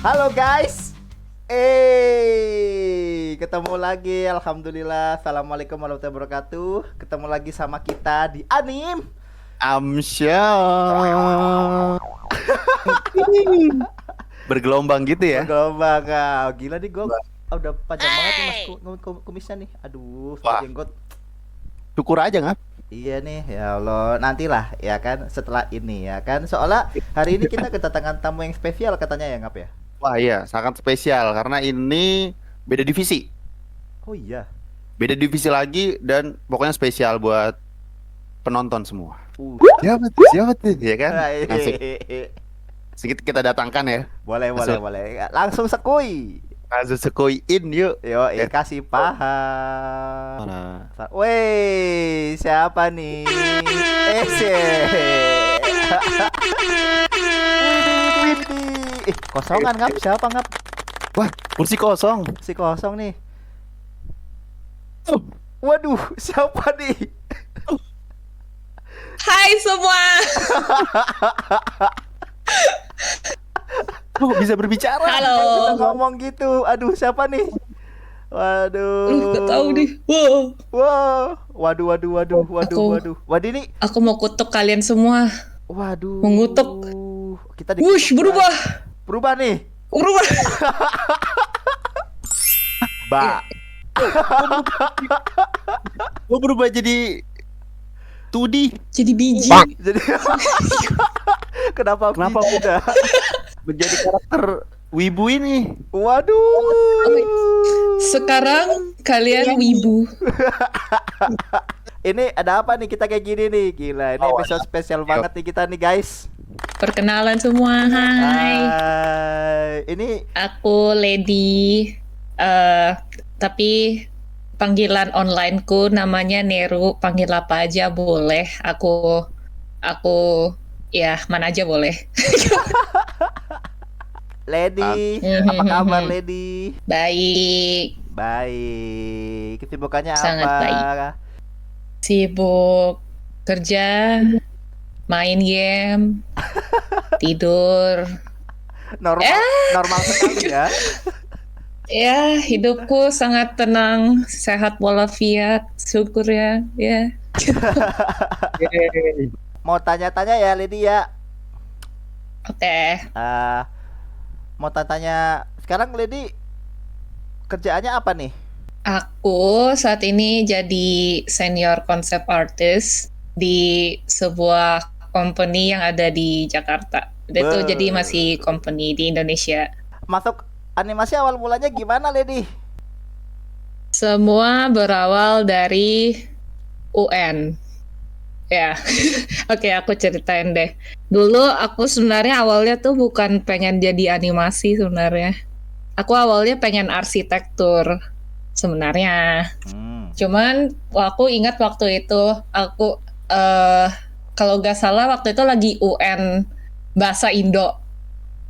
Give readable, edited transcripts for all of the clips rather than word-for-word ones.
Halo guys, ketemu lagi. Alhamdulillah. Assalamualaikum warahmatullahi wabarakatuh. Ketemu lagi sama kita di Anim Amsya. Bergelombang gitu ya. Bergelombang. Gila nih gue udah panjang banget nih mas kumisnya nih. Aduh, Wah. jenggot. Syukur aja ngap. Iya nih, ya Allah. Nantilah ya kan setelah ini ya kan. Soalnya hari ini kita kedatangan tamu yang spesial katanya ya ngap ya. Wah iya, sangat spesial karena ini beda divisi. Oh iya. Beda divisi lagi dan pokoknya spesial buat penonton semua. Siapa tuh? Siapa tuh? Ya kan? Asik. Sedikit kita datangkan ya. Boleh, Langsung. boleh. Langsung sekui. Kasus Sekoin yuk. Yo, Ya. kasih paham. Nah, Woi, siapa nih? Widih. Kosongan ngap? Siapa ngap? wah, kursi kosong. Si kosong nih. Oh, Waduh, siapa nih? Hai semua. kok bisa berbicara? Halo. Kita ngomong gitu. Aduh, siapa nih? Waduh. Gak tahu nih. Wow. Wow. Waduh. Waduh ini. Aku mau kutuk kalian semua. Waduh. Mengutuk. Kita Wush, berubah. Berubah nih. Berubah. Ba. Gue berubah jadi Tudi. Jadi biji. Jadi kenapa beda? Menjadi karakter wibu ini. Waduh. Sekarang kalian wibu. Ini ada apa nih kita kayak gini nih? Gila, ini episode spesial banget nih kita nih, guys. Perkenalan semua. Hai. Ini Aku Lady. Tapi panggilan onlineku namanya Neru. Panggil apa aja boleh. Aku ya mana aja boleh. Lady, apa kabar Lady? Baik. Baik. Kesibukannya Sangat apa? baik. Sibuk kerja, main game, tidur. Normal sekali ya. Ya, hidupku sangat tenang, sehat walafiat, syukur ya. Ya. Mau tanya-tanya ya Lady ya. Oke. Mau tanya sekarang Lady kerjaannya apa nih? Aku saat ini jadi senior concept artist di sebuah company yang ada di Jakarta. Itu jadi masih company di Indonesia. Masuk animasi awal mulanya gimana Lady? Semua berawal dari UN. Ya, oke aku ceritain deh. Dulu aku sebenarnya awalnya tuh bukan pengen jadi animasi sebenarnya. Aku awalnya pengen arsitektur sebenarnya. Cuman aku ingat waktu itu aku kalau gak salah waktu itu lagi UN Bahasa Indo.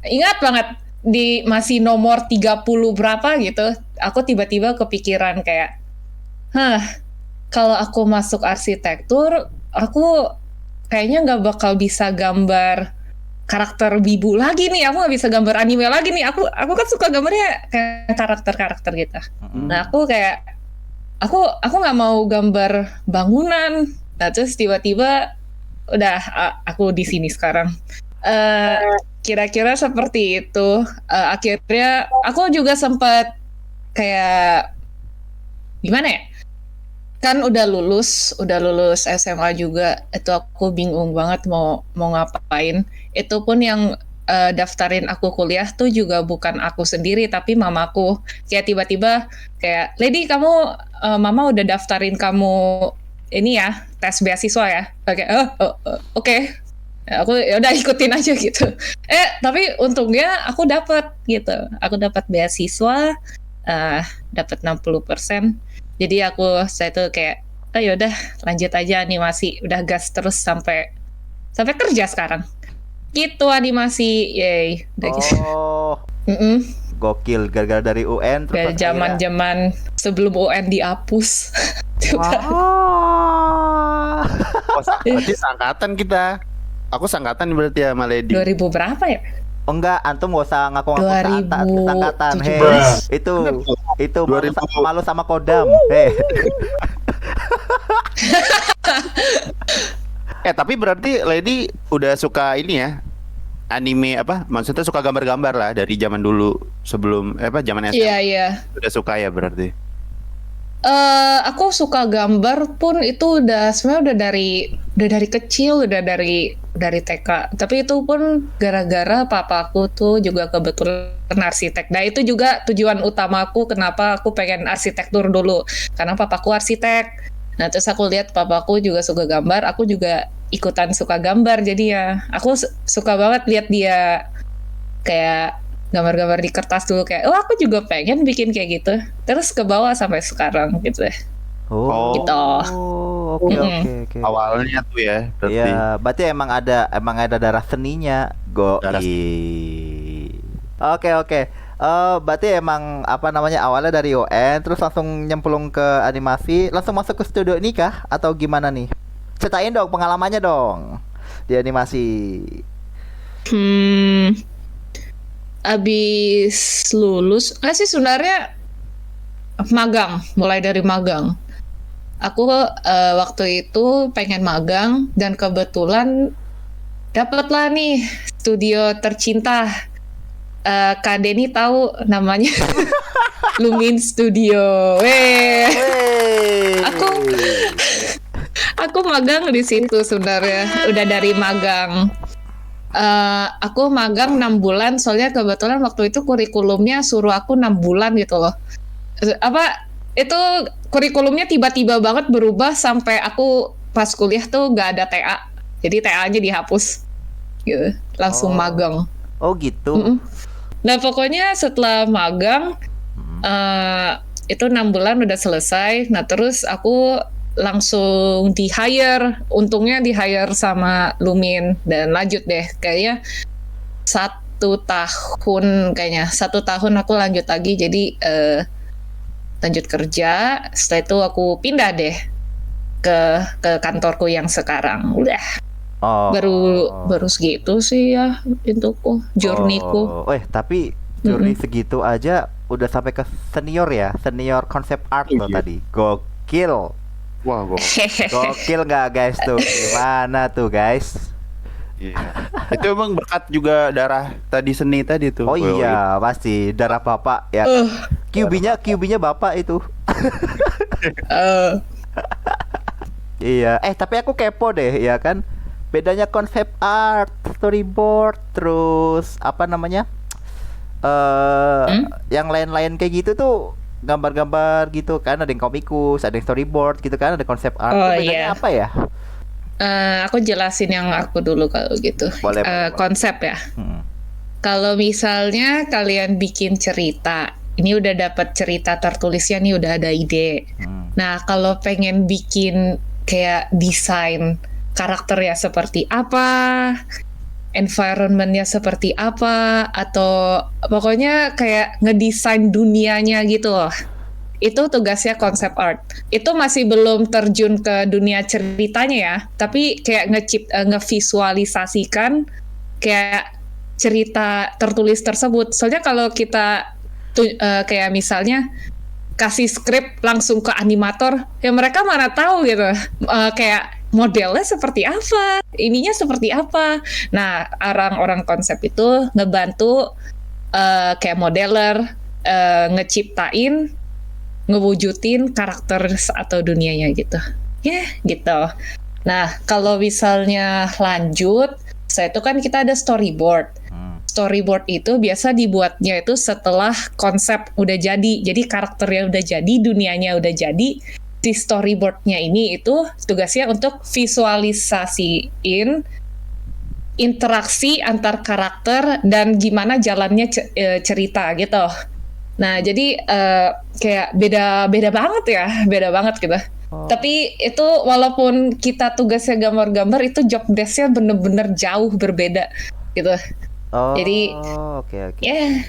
Ingat banget di masih nomor 30 berapa gitu. Aku tiba-tiba kepikiran kayak, kalau aku masuk arsitektur, aku kayaknya nggak bakal bisa gambar karakter wibu lagi nih. Aku nggak bisa gambar anime lagi nih. Aku kan suka gambarnya kayak karakter gitu. Nah aku kayak aku nggak mau gambar bangunan. Nah terus tiba-tiba udah aku di sini sekarang. Kira-kira seperti itu. Akhirnya aku juga sempat kayak gimana ya? Kan udah lulus SMA juga. Itu aku bingung banget mau ngapain. Itu pun yang daftarin aku kuliah tuh juga bukan aku sendiri tapi mamaku. Kayak tiba-tiba kayak, "Lady, kamu mama udah daftarin kamu ini ya, tes beasiswa ya." Oke. Oke. Aku ya udah ikutin aja gitu. Tapi untungnya aku dapat gitu. Aku dapat beasiswa, dapat 60%. Jadi saya tuh kayak, yaudah lanjut aja animasi, udah gas terus sampai kerja sekarang. Gitu animasi, yay. Udah gitu. Gokil, gara-gara dari UN Dari zaman-zaman sebelum UN dihapus. Berarti seangkatan kita. Aku seangkatan berarti ya sama Lady. 2000 berapa ya? Oh enggak, antum gak usah ngaku-ngaku 2017. seangkatan. Hei, itu malu, 2000. malu sama Kodam. Hei. Tapi berarti Lady udah suka ini ya, anime apa? Maksudnya suka gambar-gambar lah dari zaman dulu sebelum zaman SMA. Iya. Udah suka ya berarti. Aku suka gambar pun itu sebenarnya udah dari kecil, udah dari TK. Tapi itu pun gara-gara papaku tuh juga kebetulan arsitek. Nah itu juga tujuan utamaku kenapa aku pengen arsitektur dulu, karena papaku arsitek. Nah terus aku lihat papaku juga suka gambar, aku juga ikutan suka gambar. Jadi ya aku suka banget lihat dia kayak gambar-gambar di kertas dulu, kayak aku juga pengen bikin kayak gitu, terus ke bawah sampai sekarang gitu ya. Oh, Gitu. oke. Awalnya tuh ya, berarti. Iya, berarti emang ada darah seninya, Darah Oke. Berarti emang awalnya dari UN, terus langsung nyemplung ke animasi, langsung masuk ke studio ini kah? Atau gimana nih? Ceritain dong pengalamannya dong di animasi. Abis lulus, nggak sih sebenarnya mulai dari magang. Aku waktu itu pengen magang dan kebetulan dapatlah nih studio tercinta. Kak Denny tahu namanya Lumin Studio. Aku magang di situ sebenarnya, udah dari magang. Aku magang 6 bulan, soalnya kebetulan waktu itu kurikulumnya suruh aku 6 bulan gitu loh. Itu kurikulumnya tiba-tiba banget berubah sampai aku pas kuliah tuh gak ada TA. Jadi TA-nya dihapus. Gitu. Langsung magang. Oh gitu. Nah pokoknya setelah magang, itu 6 bulan udah selesai. Nah terus aku langsung di-hire, untungnya di-hire sama Lumin dan lanjut deh kayaknya 1 tahun aku lanjut lagi, jadi lanjut kerja. Setelah itu aku pindah deh ke kantorku yang sekarang. Udah baru segitu sih ya untukku, journey-ku. Tapi journey segitu aja udah sampai ke senior ya, senior konsep art loh tadi. Gokil. Wah, gokil nggak guys tuh? Gimana tuh guys? Iya. Itu emang berkat juga darah tadi seni tadi tuh. Oh iya, pasti darah bapak ya. QB-nya bapak itu. Iya. Tapi aku kepo deh, ya kan? Bedanya konsep art, storyboard, terus yang lain-lain kayak gitu tuh. Gambar-gambar gitu kan, ada yang komikus, ada yang storyboard gitu kan, ada konsep art. Bedanya apa ya? Aku jelasin yang aku dulu kalau gitu. Boleh. Konsep ya. Kalau misalnya kalian bikin cerita, ini udah dapat cerita tertulisnya nih, udah ada ide. Nah, kalau pengen bikin kayak desain karakternya seperti apa, environment-nya seperti apa, atau pokoknya kayak ngedesain dunianya gitu loh. Itu tugasnya konsep art. Itu masih belum terjun ke dunia ceritanya ya, tapi kayak ngevisualisasikan kayak cerita tertulis tersebut. Soalnya kalau kita kayak misalnya kasih skrip langsung ke animator, ya mereka mana tahu gitu. Kayak modelnya seperti apa, ininya seperti apa. Nah, orang-orang konsep itu ngebantu kayak modeler ngeciptain, ngewujudin karakter atau dunianya gitu. Ya, gitu. Nah, kalau misalnya lanjut, saya itu kan kita ada storyboard. Storyboard itu biasa dibuatnya itu setelah konsep udah jadi. Jadi karakternya udah jadi, dunianya udah jadi. Si storyboardnya ini itu tugasnya untuk visualisasiin interaksi antar karakter dan gimana jalannya cerita gitu. Nah jadi kayak beda banget gitu. Tapi itu walaupun kita tugasnya gambar-gambar, itu job desk-nya bener-bener jauh berbeda gitu. Jadi oke. Yeah.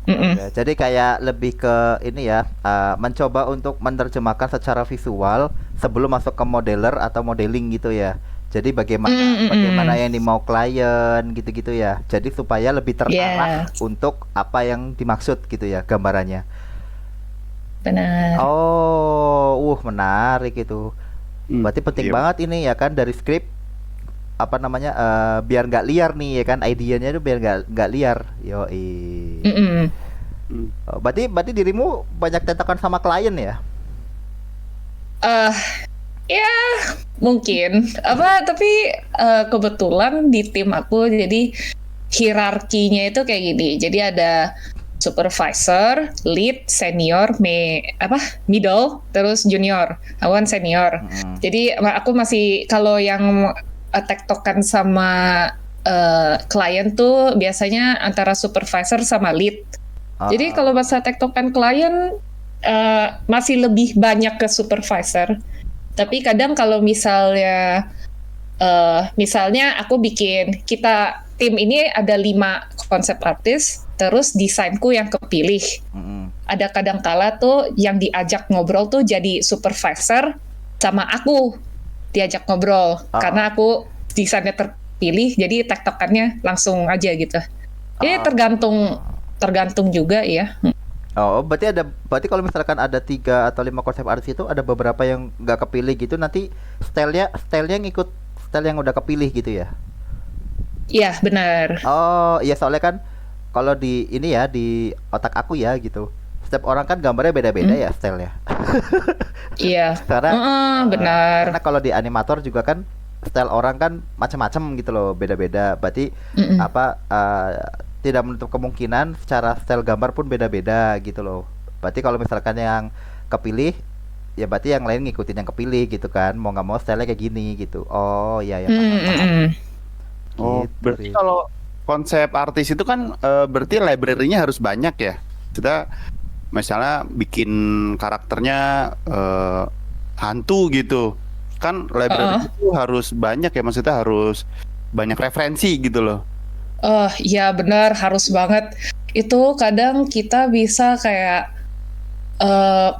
Ya, jadi kayak lebih ke ini ya, mencoba untuk menerjemahkan secara visual sebelum masuk ke modeler atau modeling gitu ya. Jadi bagaimana yang dimau klien gitu-gitu ya. Jadi supaya lebih terarah untuk apa yang dimaksud gitu ya gambarannya. Benar. Oh, menarik itu. Berarti penting Iya. banget ini ya kan dari skrip apa namanya biar nggak liar nih ya kan idenya itu biar nggak liar. Yoi. Berarti dirimu banyak tentakan sama klien ya? Ya mungkin tapi kebetulan di tim aku jadi hierarkinya itu kayak gini. Jadi ada supervisor, lead, senior, middle, terus junior, awan senior. Jadi aku masih kalau yang tektokan sama klien tuh biasanya antara supervisor sama lead. Jadi kalau masa tektokan klien masih lebih banyak ke supervisor. Tapi kadang kalau misalnya aku bikin tim ini ada 5 konsep artis, terus desainku yang kepilih. Ada kadang kala tuh yang diajak ngobrol tuh jadi supervisor sama aku diajak ngobrol karena aku desainnya terpilih, jadi tektokannya langsung aja gitu. Jadi tergantung juga ya. Oh, berarti kalau misalkan ada 3 atau 5 konsep artis itu ada beberapa yang nggak kepilih gitu, nanti stylenya ngikut style yang udah kepilih gitu ya? Iya, benar. Oh, iya soalnya kan kalau di ini ya di otak aku ya gitu. Setiap orang kan gambarnya beda-beda ya stylenya. Iya. Benar. Karena kalau di animator juga kan style orang kan macam-macam gitu loh, beda-beda. Berarti tidak menutup kemungkinan secara style gambar pun beda-beda gitu loh. Berarti kalau misalkan yang kepilih ya berarti yang lain ngikutin yang kepilih gitu kan. Mau nggak mau stylenya kayak gini gitu. Oh iya ya paham. Oh, Gitu, berarti Ri. kalau konsep artis itu kan berarti library-nya harus banyak ya. Kita misalnya bikin karakternya hantu gitu. Kan library itu harus banyak ya, maksudnya harus banyak referensi gitu loh. Oh iya benar, harus banget. Itu kadang kita bisa kayak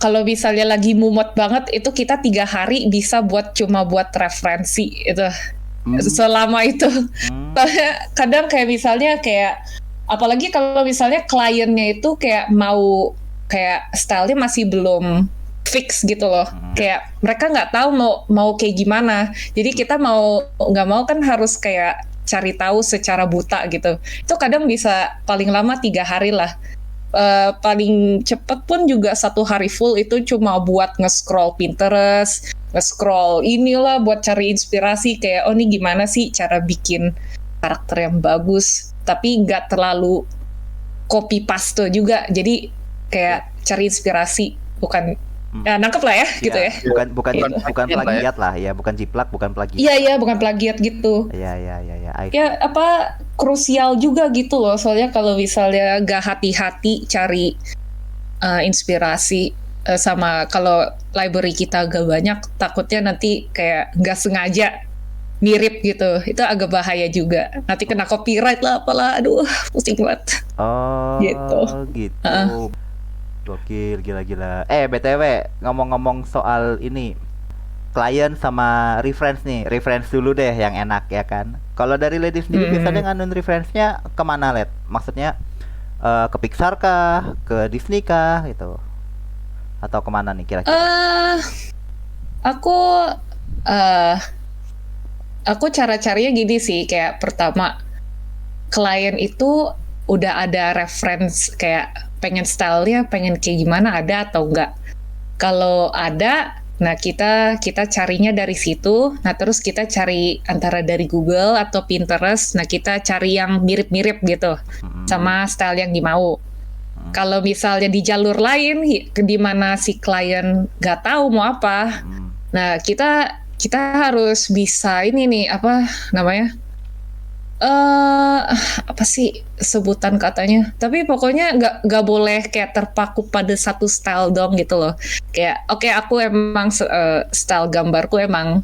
kalau misalnya lagi mumet banget, itu kita 3 hari bisa cuma buat referensi itu. Selama itu. Kadang kayak misalnya kayak apalagi kalau misalnya kliennya itu kayak mau kayak stylenya masih belum fix gitu loh. Kayak mereka nggak tahu mau kayak gimana. Jadi kita nggak mau kan harus kayak cari tahu secara buta gitu. Itu kadang bisa paling lama 3 hari lah. Paling cepet pun juga 1 hari full itu cuma buat nge-scroll Pinterest, nge-scroll inilah buat cari inspirasi kayak ini gimana sih cara bikin karakter yang bagus tapi nggak terlalu copy paste juga. Jadi kayak cari inspirasi bukan nangkep lah ya gitu ya. Bukan Gitu. bukan plagiat lah ya, bukan jiplak, bukan plagiat. Iya bukan plagiat gitu. Iya. Ya krusial juga gitu loh, soalnya kalau misalnya gak hati-hati cari inspirasi sama kalau library kita agak banyak, takutnya nanti kayak gak sengaja mirip gitu, itu agak bahaya juga, nanti kena copyright lah apalah, aduh pusing banget. Oh Gitu. Gokil, gila. BTW ngomong-ngomong soal ini klien sama reference dulu deh yang enak ya kan. Kalau dari Lady sendiri biasanya nganun reference-nya kemana, Led? Maksudnya ke Pixar kah, ke Disney kah gitu, atau kemana nih kira-kira? Aku cara-caranya gini sih, kayak pertama klien itu udah ada reference kayak pengen stylenya pengen kayak gimana, ada atau enggak. Kalau ada, nah kita carinya dari situ. Nah terus kita cari antara dari Google atau Pinterest. Nah kita cari yang mirip-mirip gitu sama style yang dimau. Kalau misalnya di jalur lain di mana si klien nggak tahu mau apa, nah kita harus bisa ini nih apa namanya? Apa sih sebutan katanya, tapi pokoknya nggak boleh kayak terpaku pada satu style dong gitu loh. Kayak oke, aku emang style gambarku emang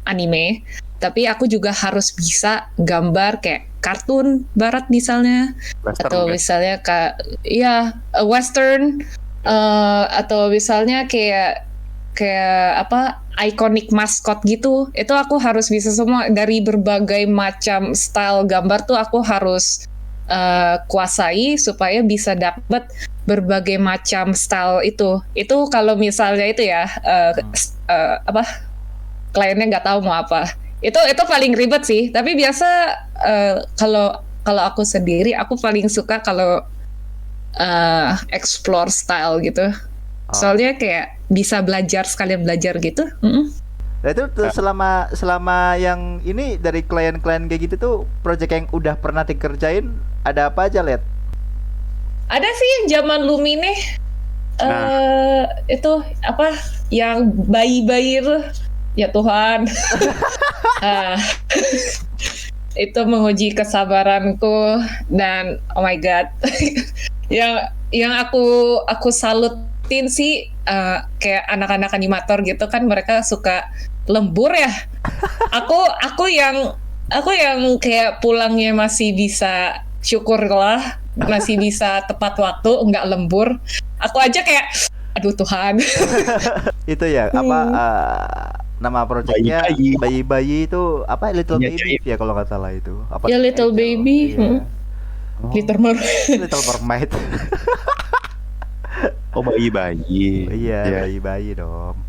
anime, tapi aku juga harus bisa gambar kayak kartun barat misalnya, Western, atau kan? misalnya western, atau misalnya kayak kayak apa iconic maskot gitu. Itu aku harus bisa semua dari berbagai macam style gambar tuh aku harus kuasai supaya bisa dapat berbagai macam style itu. Itu kalau misalnya itu ya apa kliennya nggak tahu mau apa. Itu paling ribet sih. Tapi biasa kalau aku sendiri aku paling suka kalau explore style gitu. Soalnya kayak bisa belajar sekalian belajar gitu. Nah itu tuh selama yang ini dari klien-klien kayak gitu tuh project yang udah pernah dikerjain ada apa aja, Let? Ada sih zaman Lumine itu apa yang bayi-bayi itu ya Tuhan. Itu menguji kesabaranku dan oh my god. yang aku salutin sih kayak anak-anak animator gitu kan mereka suka lembur ya. Aku yang kayak pulangnya masih bisa syukurlah masih bisa tepat waktu nggak lembur. Aku aja kayak aduh Tuhan. Itu ya apa nama projectnya bayi-bayi itu apa Little Baby ya kalau nggak salah itu apa ya Little Baby. Iya. Little Mermaid. Little Mermaid. Oh bayi-bayi. Iya bayi-bayi dong.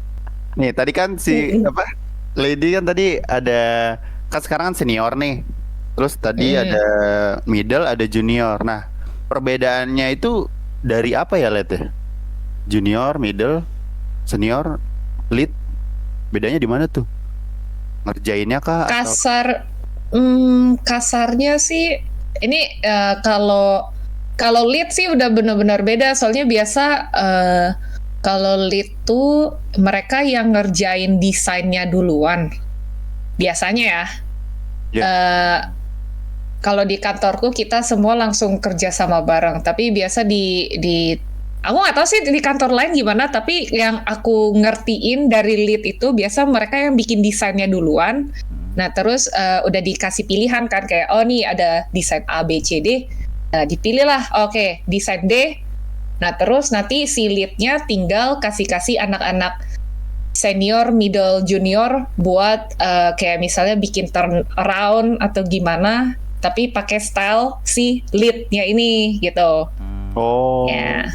Nih tadi kan si apa Lady kan tadi ada kan sekarang kan senior nih. Terus tadi ada middle, ada junior. Nah perbedaannya itu dari apa ya Led ya? Junior, middle, senior, lead. Bedanya di mana tuh? Ngerjainnya kah? Kasarnya sih ini kalau lead sih udah benar-benar beda. Soalnya biasa kalau lead tuh mereka yang ngerjain desainnya duluan. Biasanya ya. Kalau di kantorku kita semua langsung kerja sama bareng. Tapi biasa di aku nggak tahu sih di kantor lain gimana. Tapi yang aku ngertiin dari lead itu biasa mereka yang bikin desainnya duluan. Nah terus udah dikasih pilihan kan kayak oh nih ada desain A, B, C, D. Nah, dipilih lah, oke, desain D. Nah, terus nanti si lead-nya tinggal kasih anak-anak senior, middle, junior buat kayak misalnya bikin turn around atau gimana, tapi pakai style si lead-nya ini gitu. Oh. Ya.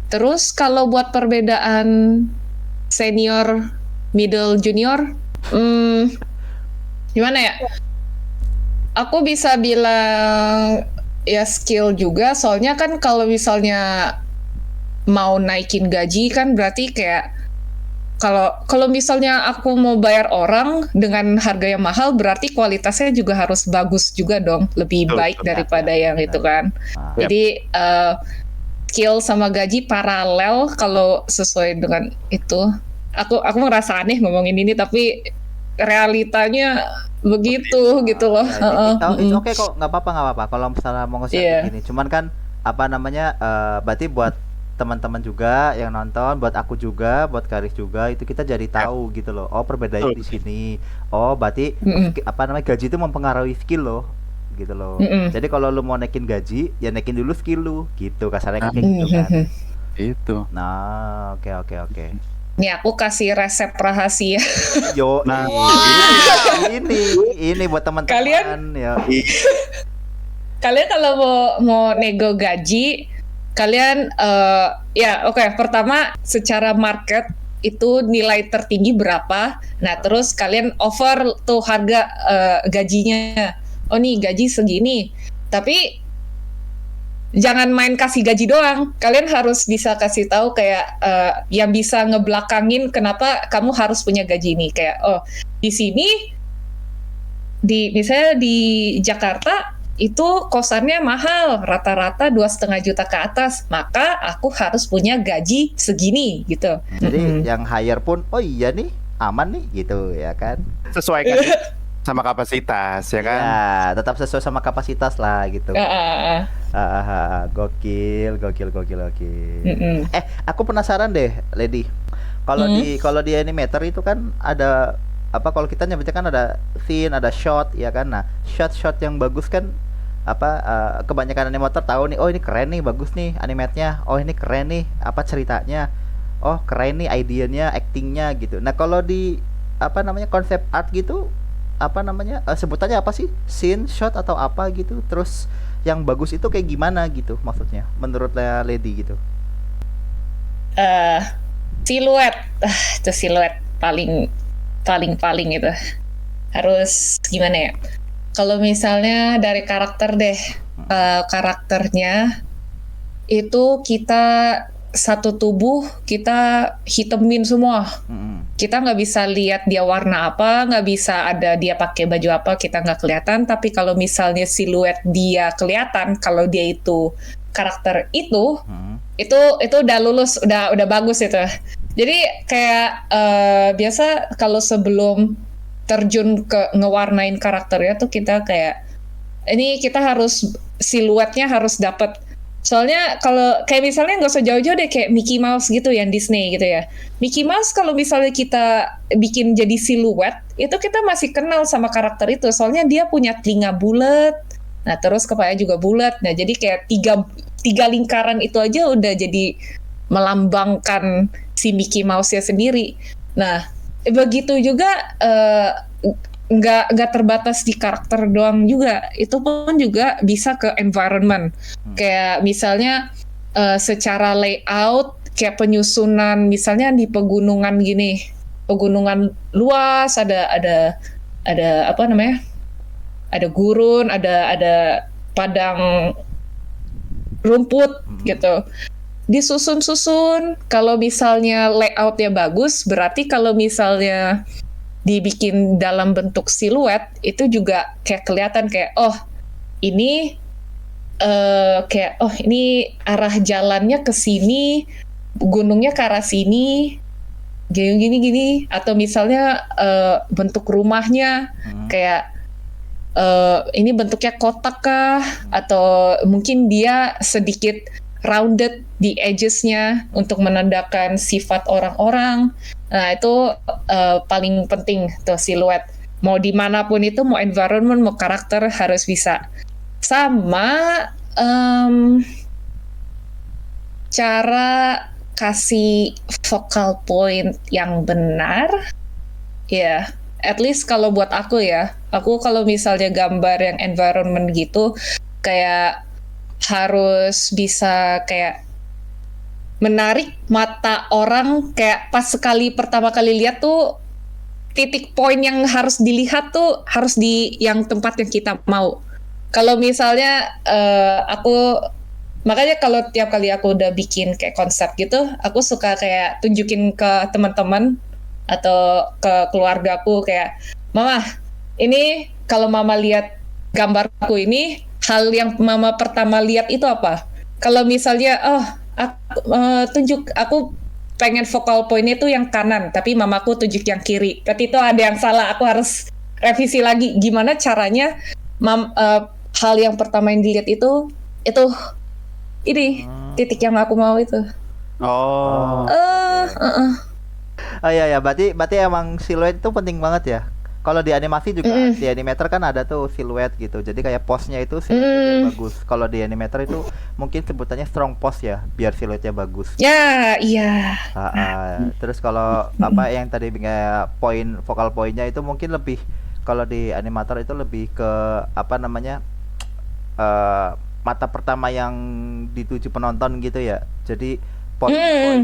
Terus kalau buat perbedaan senior, middle, junior, gimana ya? Aku bisa bilang ya skill juga, soalnya kan kalau misalnya mau naikin gaji kan berarti kayak kalau misalnya aku mau bayar orang dengan harga yang mahal berarti kualitasnya juga harus bagus juga dong, lebih baik daripada yang itu kan. Jadi skill sama gaji paralel kalau sesuai dengan itu. Aku ngerasa aneh ngomongin ini tapi realitanya begitu gitu loh. Itu oke kok, nggak apa-apa kalau misalnya mau nge-share begini. Cuman kan apa namanya berarti buat teman-teman juga yang nonton, buat aku juga, buat Karis juga itu kita jadi tahu gitu loh. Oh perbedaannya di sini. Oh berarti apa namanya gaji itu mempengaruhi skill loh, gitu loh. Jadi kalau lu mau naikin gaji, ya naikin dulu skill lu, gitu kasarnya kayak gitu kan. Itu. Nah oke. Nih aku kasih resep rahasia. Yo, nah ini buat teman-teman. Kalian kalau mau nego gaji, kalian pertama secara market itu nilai tertinggi berapa. Nah terus kalian offer tuh harga gajinya. Oh nih gaji segini. Tapi jangan main kasih gaji doang. Kalian harus bisa kasih tahu kayak yang bisa ngebelakangin kenapa kamu harus punya gaji ini. Kayak di sini misalnya di Jakarta itu kosannya mahal, rata-rata 2,5 juta ke atas. Maka aku harus punya gaji segini gitu. Jadi yang hire pun oh iya nih aman nih gitu ya kan. Sesuaikan sama kapasitas ya kan. Ya, tetap sesuai sama kapasitas lah gitu. Gokil. Aku penasaran deh, Lady. Kalau di animator itu kan ada apa kalau kita nyebutnya kan ada scene, ada shot ya kan. Nah, shot yang bagus kan apa kebanyakan animator tahu nih, oh ini keren nih, bagus nih animatnya. Oh ini keren nih, apa ceritanya. oh keren nih idenya, actingnya gitu. Nah kalau di apa namanya konsep art gitu, apa namanya sebutannya apa sih? Scene, shot atau apa gitu? Terus yang bagus itu kayak gimana gitu maksudnya? Menurut Lady gitu. eh Siluet, itu siluet paling paling paling itu harus gimana ya? Kalau misalnya dari karakter deh, karakternya itu kita satu tubuh kita hitemin semua. Mm-mm. Kita nggak bisa lihat dia warna apa, nggak bisa ada dia pakai baju apa, kita nggak kelihatan. Tapi kalau misalnya siluet dia kelihatan, kalau dia itu karakter Mm-mm. itu udah lulus, udah bagus itu. Jadi kayak biasa kalau sebelum terjun ke ngewarnain karakternya tuh kita kayak ini kita harus siluetnya harus dapet. Soalnya kalau kayak misalnya nggak usah jauh-jauh deh kayak Mickey Mouse gitu yang Disney gitu ya. Mickey Mouse kalau misalnya kita bikin jadi siluet, itu kita masih kenal sama karakter itu. Soalnya dia punya telinga bulat, nah terus kepala juga bulat. Nah jadi kayak tiga lingkaran itu aja udah jadi melambangkan si Mickey Mouse-nya sendiri. Nah begitu juga nggak terbatas di karakter doang juga, itu pun juga bisa ke environment. Kayak misalnya secara layout kayak penyusunan misalnya di pegunungan gini, pegunungan luas ada apa namanya, ada gurun, ada padang rumput gitu, disusun-susun. Kalau misalnya layoutnya bagus, berarti kalau misalnya dibikin dalam bentuk siluet itu juga kayak kelihatan kayak oh ini kayak oh ini arah jalannya ke sini, gunungnya ke arah sini, gini. Atau misalnya bentuk rumahnya kayak ini bentuknya kotak kah, atau mungkin dia sedikit rounded di edges-nya untuk menandakan sifat orang-orang. Nah itu paling penting tuh siluet. Mau dimanapun itu, mau environment, mau karakter harus bisa. Sama cara kasih focal point yang benar, ya. At least kalau buat aku ya, aku kalau misalnya gambar yang environment gitu, kayak harus bisa kayak menarik mata orang, kayak pas pertama kali lihat tuh titik poin yang harus dilihat tuh harus di yang tempat yang kita mau. Kalau misalnya makanya kalau tiap kali aku udah bikin kayak konsep gitu, aku suka kayak tunjukin ke teman-teman atau ke keluargaku kayak, Mama, ini kalau Mama lihat gambarku ini, hal yang Mama pertama lihat itu apa? Kalau misalnya, aku pengen focal point itu yang kanan, tapi Mamaku tunjuk yang kiri. Berarti itu ada yang salah, aku harus revisi lagi. Gimana caranya hal yang pertama yang dilihat itu ini titik yang aku mau itu. Oh. Oh iya ya, berarti emang siluet itu penting banget ya. Kalau di animasi juga, di animator kan ada tuh siluet gitu. Jadi kayak pose-nya itu siluetnya bagus. Kalau di animator itu mungkin sebutannya strong pose ya, biar siluetnya bagus. Ya, iya. Terus kalau apa yang tadi kayak focal point-nya itu mungkin lebih, kalau di animator itu lebih ke apa namanya, mata pertama yang dituju penonton gitu ya. Jadi poin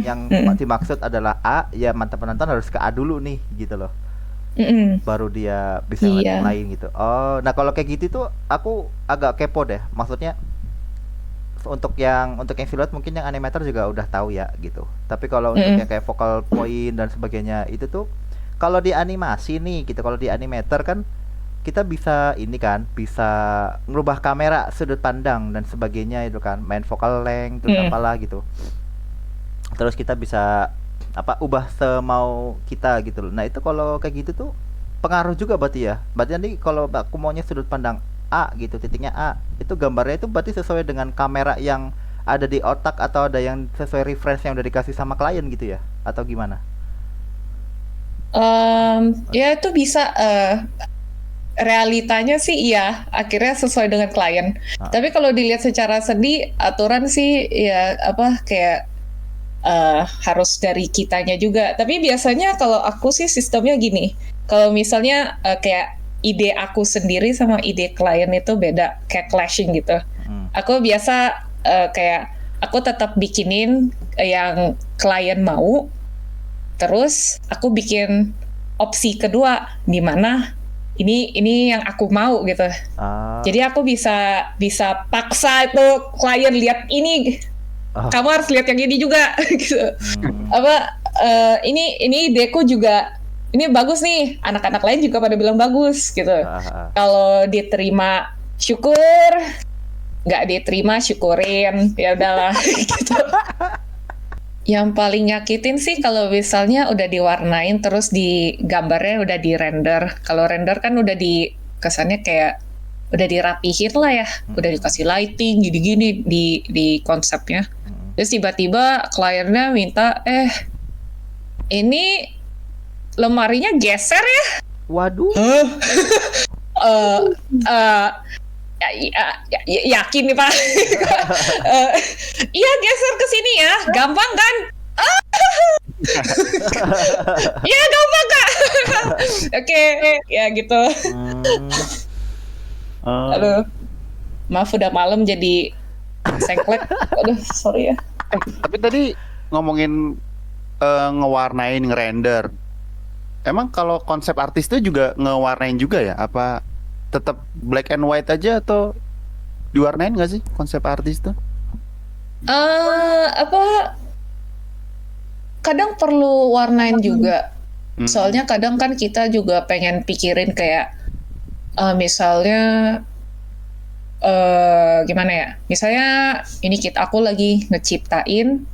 yang dimaksud adalah A, ya mata penonton harus ke A dulu nih gitu loh. Baru dia bisa yang lain gitu. Oh, nah kalau kayak gitu tuh aku agak kepo deh. Maksudnya untuk yang siluet mungkin yang animator juga udah tahu ya gitu. Tapi kalau untuk yang kayak focal point dan sebagainya itu tuh kalau di animasi nih gitu, kalau di animator kan kita bisa ini kan, bisa ngerubah kamera, sudut pandang dan sebagainya itu kan, main focal length terus apalah gitu. Terus kita bisa ubah semau kita gitu loh. Nah itu kalau kayak gitu tuh pengaruh juga berarti ya. Berarti nanti kalau aku maunya sudut pandang A gitu, titiknya A, itu gambarnya itu berarti sesuai dengan kamera yang ada di otak, atau ada yang sesuai reference yang udah dikasih sama klien gitu ya, atau gimana? Ya itu bisa, realitanya sih iya, akhirnya sesuai dengan klien. Tapi kalau dilihat secara seni, aturan sih ya kayak harus dari kitanya juga. Tapi biasanya kalau aku sih sistemnya gini, kalau misalnya kayak ide aku sendiri sama ide klien itu beda, kayak clashing gitu. Aku biasa kayak aku tetap bikinin yang klien mau, terus aku bikin opsi kedua di mana ini yang aku mau gitu. Jadi aku bisa paksa itu klien lihat ini, kamu harus lihat yang ini juga gitu. Ini ideku juga ini bagus nih, anak-anak lain juga pada bilang bagus gitu. Kalau diterima syukur, nggak diterima syukurin, ya udahlah gitu. Yang paling nyakitin sih kalau misalnya udah diwarnain terus di gambarnya udah di render. Kalau render kan udah kesannya kayak udah dirapihin lah ya, udah dikasih lighting gini-gini di konsepnya. Terus tiba-tiba kliennya minta, ini lemarinya geser ya? Waduh. Yakin nih Pak? Iya geser ke sini ya, gampang kan? Iya gampang Kak. Oke, ya gitu. Aduh, maaf udah malam jadi sengklek. Aduh, sorry ya. Tapi tadi ngomongin ngewarnain, ngerender. Emang kalau konsep artis itu juga ngewarnain juga ya? Apa tetap black and white aja atau diwarnain nggak sih konsep artis tuh? Kadang perlu warnain juga. Soalnya kadang kan kita juga pengen pikirin kayak misalnya gimana ya? Misalnya ini aku lagi ngeciptain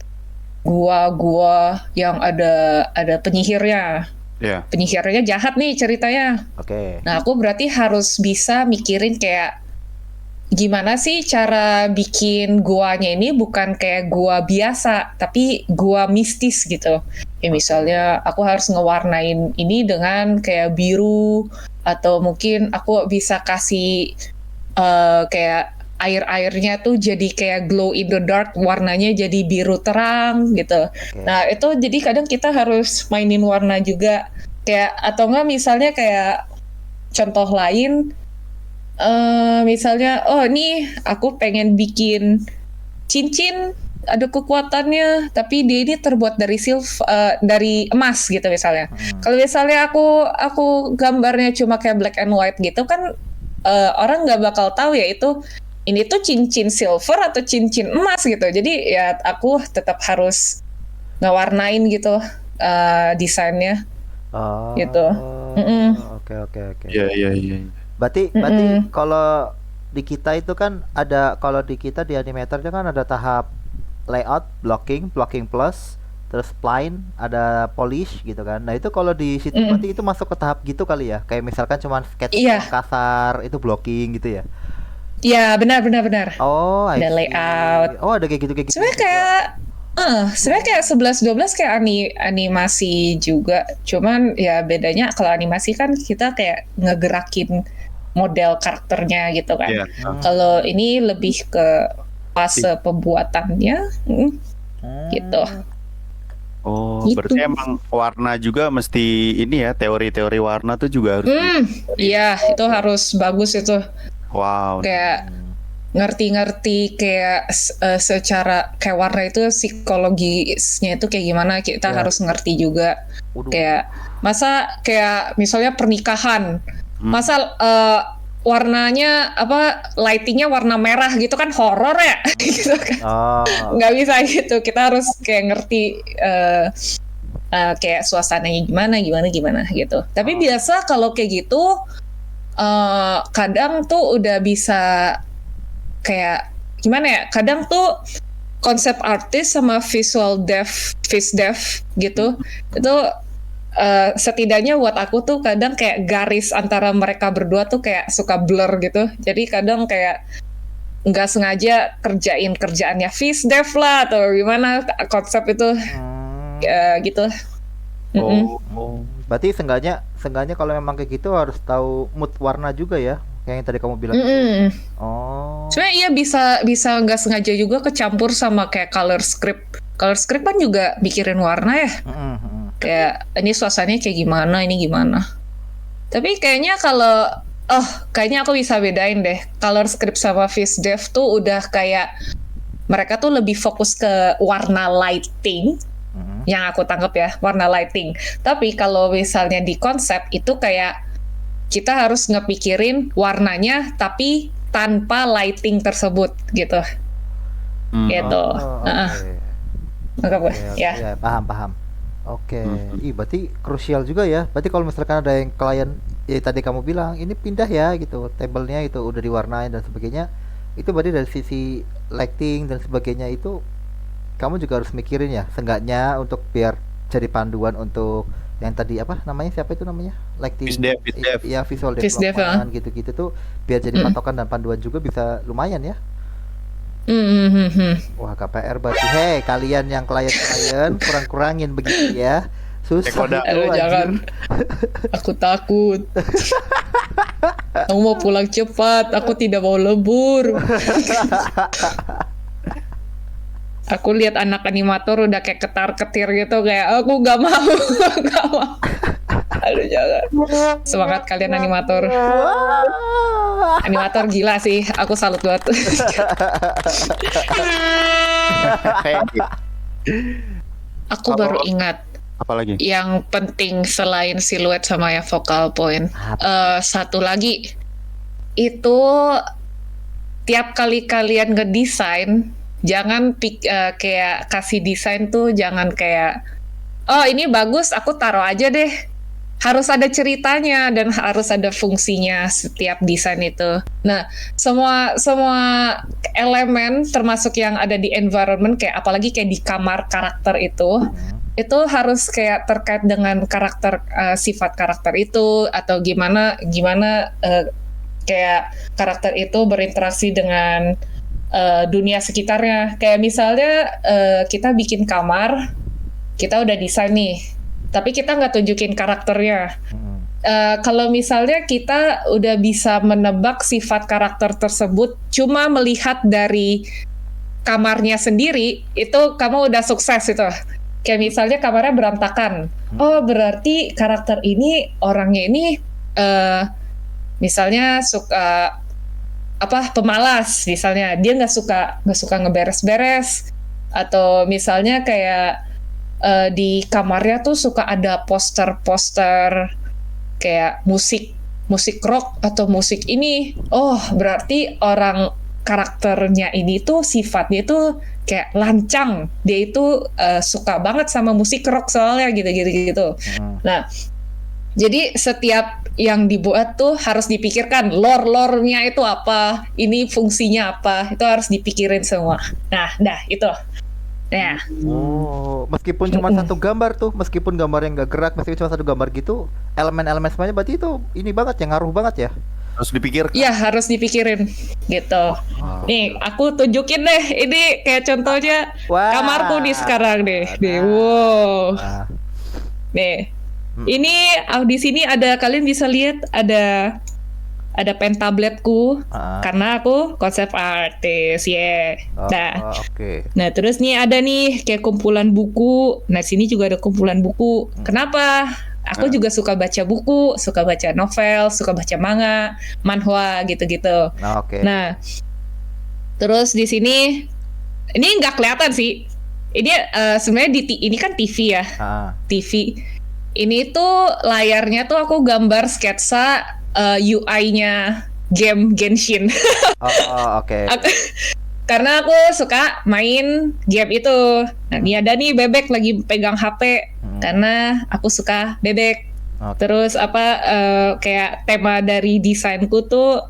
gua yang ada penyihirnya. Yeah. Penyihirnya jahat nih ceritanya. Oke. Nah, aku berarti harus bisa mikirin kayak gimana sih cara bikin guanya ini bukan kayak gua biasa, tapi gua mistis gitu. Ya misalnya aku harus ngewarnain ini dengan kayak biru, atau mungkin aku bisa kasih kayak air-airnya tuh jadi kayak glow in the dark, warnanya jadi biru terang gitu. Nah itu jadi kadang kita harus mainin warna juga, kayak atau enggak misalnya kayak contoh lain, misalnya nih aku pengen bikin cincin ada kekuatannya tapi dia ini terbuat dari dari emas gitu misalnya. Kalau misalnya aku gambarnya cuma kayak black and white gitu kan, orang nggak bakal tahu ya itu ini tuh cincin silver atau cincin emas gitu. Jadi ya aku tetap harus ngewarnain gitu desainnya. Gitu. Oke. Iya. Berarti kalau di kita itu kan ada, kalau di kita di Animator itu kan ada tahap layout, blocking plus, terus spline, ada polish gitu kan. Nah itu kalau di situ berarti itu masuk ke tahap gitu kali ya. Kayak misalkan cuman sketch kasar itu blocking gitu ya. Iya benar. Oh, ada layout. Oh ada kayak gitu. Sebenarnya kayak 11-12 kayak animasi juga. Cuman ya bedanya kalau animasi kan kita kayak ngegerakin model karakternya gitu kan. Yeah. Kalau ini lebih ke fase pembuatannya, gitu. Oh, Gitu. berarti emang warna juga mesti ini ya, teori-teori warna tuh juga harus. Iya, itu harus bagus itu. Wow. Kayak ngerti-ngerti kayak secara kayak warna itu psikologisnya itu kayak gimana, kita harus ngerti juga. Kayak masa kayak misalnya pernikahan, masa warnanya lightingnya warna merah gitu kan horor ya gitu kan. Nggak bisa gitu, kita harus kayak ngerti kayak suasananya gimana gitu. Tapi biasa kalau kayak gitu kadang tuh udah bisa kayak gimana ya, kadang tuh konsep artis sama visual dev gitu itu setidaknya buat aku tuh kadang kayak garis antara mereka berdua tuh kayak suka blur gitu. Jadi kadang kayak nggak sengaja kerjain kerjaannya vis dev lah atau gimana konsep itu gitu. Berarti seenggaknya kalau memang kayak gitu harus tahu mood warna juga ya, kayak yang tadi kamu bilang. Sebenarnya iya bisa nggak sengaja juga kecampur sama kayak color script Color script kan juga mikirin warna ya. Kayak ini suasananya kayak gimana, ini gimana. Tapi kayaknya kayaknya aku bisa bedain deh. Color script sama VizDev tuh udah kayak mereka tuh lebih fokus ke warna lighting. Yang aku tangkap ya, warna lighting. Tapi kalau misalnya di konsep itu kayak kita harus ngepikirin warnanya tapi tanpa lighting tersebut gitu. Gitu. Nangkap gue? Ya. Paham. Oke. Ih, berarti krusial juga ya. Berarti kalau misalkan ada yang klien tadi kamu bilang ini pindah ya gitu, tabelnya itu udah diwarnain dan sebagainya. Itu berarti dari sisi lighting dan sebagainya itu kamu juga harus mikirin ya, seenggaknya untuk biar jadi panduan untuk yang tadi apa namanya, siapa itu namanya? Lighting. VizDev. Ya, visual VizDev, development gitu-gitu tuh biar jadi patokan dan panduan juga bisa lumayan ya. Wah, KPR berarti. Hei, kalian yang klien-klien kurang-kurangin begitu ya. Susah itu, Jangan. Aku takut. Aku mau pulang cepat. Aku tidak mau lebur. Aku lihat anak animator udah kayak ketar-ketir gitu, kayak aku gak mau, gak mau. Aduh, jangan. Semangat kalian animator. Animator gila sih, aku salut banget. Aku baru ingat. Apalagi? Yang penting selain siluet sama ya focal point. Satu lagi, itu tiap kali kalian ngedesain, jangan kayak kasih desain tuh jangan kayak, oh ini bagus, aku taruh aja deh. Harus ada ceritanya dan harus ada fungsinya setiap desain itu. Nah, semua elemen termasuk yang ada di environment, kayak apalagi kayak di kamar karakter itu harus kayak terkait dengan karakter, sifat karakter itu, atau gimana kayak karakter itu berinteraksi dengan dunia sekitarnya. Kayak misalnya kita bikin kamar, kita udah desain nih, tapi kita nggak tunjukin karakternya. Kalau misalnya kita udah bisa menebak sifat karakter tersebut cuma melihat dari kamarnya sendiri, itu kamu udah sukses itu. Kayak misalnya kamarnya berantakan, oh berarti karakter ini orangnya ini misalnya suka pemalas, misalnya dia nggak suka ngeberes-beres, atau misalnya kayak di kamarnya tuh suka ada poster-poster kayak musik rock atau musik ini, oh berarti orang karakternya ini tuh sifatnya tuh kayak lancang, dia itu suka banget sama musik rock soalnya gitu. Nah, jadi setiap yang dibuat tuh harus dipikirkan lore-nya itu apa, ini fungsinya apa, itu harus dipikirin semua. Nah, itu. Ya. Oh, meskipun cuma satu gambar tuh, meskipun gambar yang nggak gerak, meskipun cuma satu gambar gitu, elemen-elemen semuanya berarti itu ini banget ya, ngaruh banget ya. Harus dipikirkan. Iya, harus dipikirin gitu. Nih, aku tunjukin deh, ini kayak contohnya kamarku nih sekarang deh. Wow. Nih. Ini di sini ada, kalian bisa lihat ada pen tabletku, karena aku konsep artis, Nah, terus nih ada nih kayak kumpulan buku. Nah, sini juga ada kumpulan buku. Kenapa? Aku juga suka baca buku, suka baca novel, suka baca manga, manhwa gitu-gitu. Nah, terus di sini ini nggak kelihatan sih. Ini sebenarnya ini kan TV ya, TV. Ini tuh layarnya tuh aku gambar sketsa UI-nya game Genshin. Karena aku suka main game itu. Nah, ini ada nih bebek lagi pegang HP, karena aku suka bebek. Terus kayak tema dari desainku tuh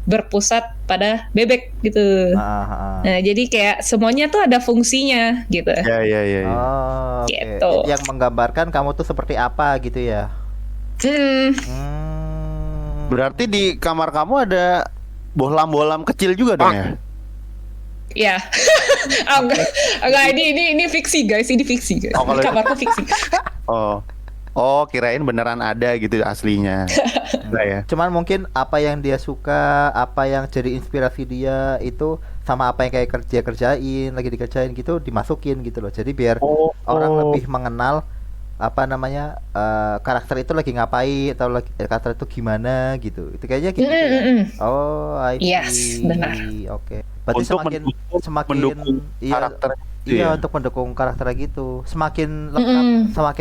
berpusat pada bebek gitu. Nah, jadi kayak semuanya tuh ada fungsinya gitu. Iya. Gitu. Yang menggambarkan kamu tuh seperti apa gitu ya. Berarti di kamar kamu ada bohlam-bohlam kecil juga dong ya? Iya. Enggak, ini fiksi guys, ini fiksi guys. Kamarku fiksi. Oh. Oh, kirain beneran ada gitu aslinya. Enggak ya? Cuman mungkin apa yang dia suka, apa yang jadi inspirasi dia itu sama apa yang kayak kerjain, lagi dikerjain gitu dimasukin gitu loh. Jadi biar orang lebih mengenal apa namanya karakter itu lagi ngapain atau lagi karakter itu gimana gitu. Itu kayaknya gitu ya. Oh, I see. Yes, benar. Oke. Berarti Untuk semakin mendukung iya, karakter gitu iya ya. untuk mendukung karakter gitu. Semakin